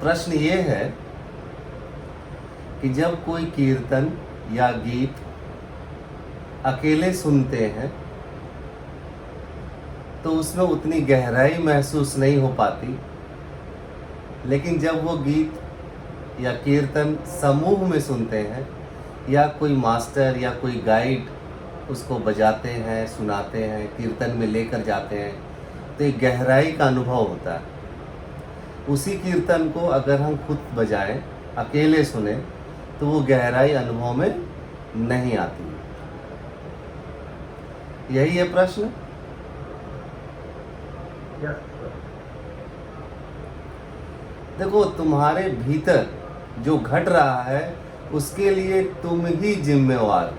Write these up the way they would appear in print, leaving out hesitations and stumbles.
प्रश्न ये है कि जब कोई कीर्तन या गीत अकेले सुनते हैं तो उसमें उतनी गहराई महसूस नहीं हो पाती, लेकिन जब वो गीत या कीर्तन समूह में सुनते हैं या कोई मास्टर या कोई गाइड उसको बजाते हैं, सुनाते हैं, कीर्तन में लेकर जाते हैं, तो एक गहराई का अनुभव होता है। उसी कीर्तन को अगर हम खुद बजाएं, अकेले सुने, तो वो गहराई अनुभव में नहीं आती। यही है प्रश्न। देखो, तुम्हारे भीतर जो घट रहा है उसके लिए तुम ही जिम्मेवार हो।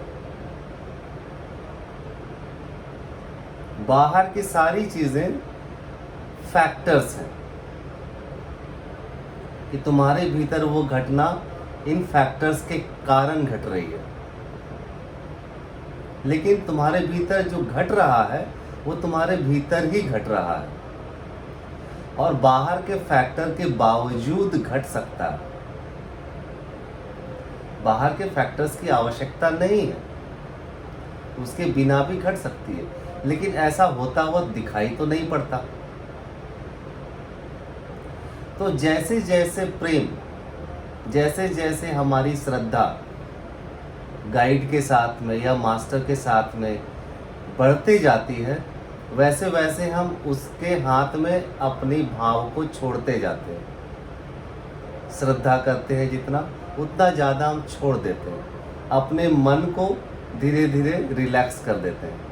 बाहर की सारी चीजें फैक्टर्स हैं कि तुम्हारे भीतर वो घटना इन फैक्टर्स के कारण घट रही है, लेकिन तुम्हारे भीतर जो घट रहा है वो तुम्हारे भीतर ही घट रहा है और बाहर के फैक्टर के बावजूद घट सकता है। बाहर के फैक्टर्स की आवश्यकता नहीं है, उसके बिना भी घट सकती है, लेकिन ऐसा होता हुआ दिखाई तो नहीं पड़ता। तो जैसे जैसे प्रेम, जैसे जैसे हमारी श्रद्धा गाइड के साथ में या मास्टर के साथ में बढ़ती जाती है, वैसे वैसे हम उसके हाथ में अपनी भाव को छोड़ते जाते हैं। श्रद्धा करते हैं जितना, उतना ज़्यादा हम छोड़ देते हैं, अपने मन को धीरे धीरे रिलैक्स कर देते हैं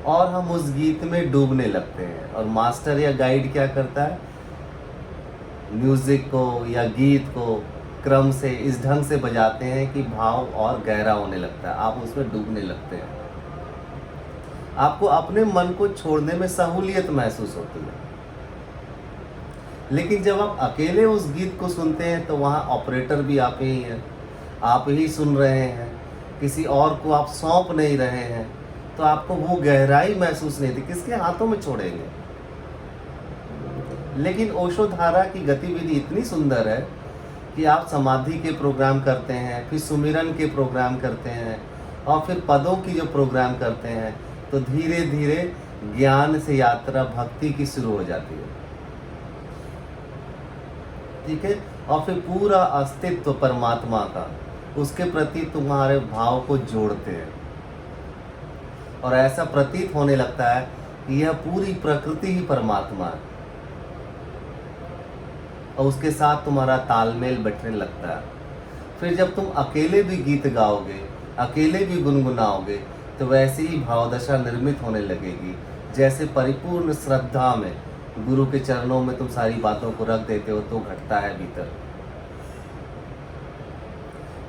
और हम उस गीत में डूबने लगते हैं। और मास्टर या गाइड क्या करता है, म्यूजिक को या गीत को क्रम से इस ढंग से बजाते हैं कि भाव और गहरा होने लगता है, आप उसमें डूबने लगते हैं, आपको अपने मन को छोड़ने में सहूलियत महसूस होती है। लेकिन जब आप अकेले उस गीत को सुनते हैं तो वहाँ ऑपरेटर भी आप ही हैं, आप ही सुन रहे हैं, किसी और को आप सौंप नहीं रहे हैं, तो आपको वो गहराई महसूस नहीं थी, किसके हाथों में छोड़ेंगे। लेकिन ओशो धारा की गतिविधि इतनी सुंदर है कि आप समाधि के प्रोग्राम करते हैं, फिर सुमिरन के प्रोग्राम करते हैं और फिर पदों की जो प्रोग्राम करते हैं, तो धीरे धीरे ज्ञान से यात्रा भक्ति की शुरू हो जाती है। ठीक है, और फिर पूरा अस्तित्व परमात्मा का, उसके प्रति तुम्हारे भाव को जोड़ते हैं और ऐसा प्रतीत होने लगता है कि यह पूरी प्रकृति ही परमात्मा है और उसके साथ तुम्हारा तालमेल बैठने लगता है। फिर जब तुम अकेले भी गीत गाओगे, अकेले भी गुनगुनाओगे, तो वैसी ही भावदशा निर्मित होने लगेगी, जैसे परिपूर्ण श्रद्धा में गुरु के चरणों में तुम सारी बातों को रख देते हो तो घटता है भीतर।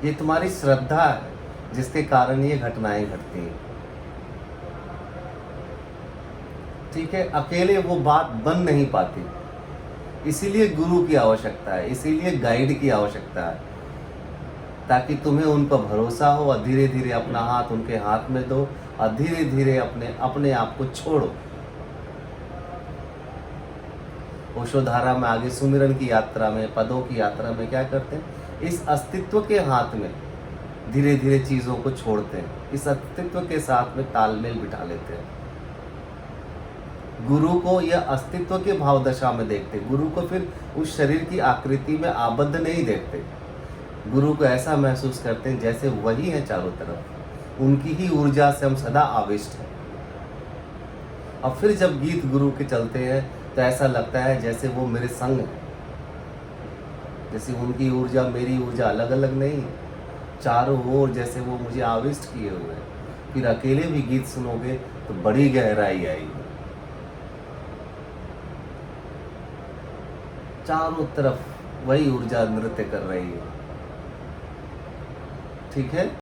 ये तुम्हारी श्रद्धा है जिसके कारण ये घटनाएं घटती हैं। ठीक है, अकेले वो बात बन नहीं पाती, इसीलिए गुरु की आवश्यकता है, इसीलिए गाइड की आवश्यकता है, ताकि तुम्हें उन पर भरोसा हो और धीरे धीरे अपना हाथ उनके हाथ में दो और धीरे धीरे अपने आप को छोड़ो। ओशो धारा में आगे सुमिरन की यात्रा में, पदों की यात्रा में क्या करते हैं, इस अस्तित्व के हाथ में धीरे धीरे चीज़ों को छोड़ते हैं, इस अस्तित्व के साथ में तालमेल बिठा लेते हैं। गुरु को यह अस्तित्व के भाव दशा में देखते, गुरु को फिर उस शरीर की आकृति में आबद्ध नहीं देखते। गुरु को ऐसा महसूस करते हैं जैसे वही है चारों तरफ, उनकी ही ऊर्जा से हम सदा आविष्ट हैं। और फिर जब गीत गुरु के चलते हैं तो ऐसा लगता है जैसे वो मेरे संग है, जैसे उनकी ऊर्जा मेरी ऊर्जा अलग अलग नहीं है, चारों ओर जैसे वो मुझे आविष्ट किए हुए हैं। फिर अकेले भी गीत सुनोगे तो बड़ी गहराई आएगी, चारों तरफ वही ऊर्जा नृत्य कर रही है। ठीक है।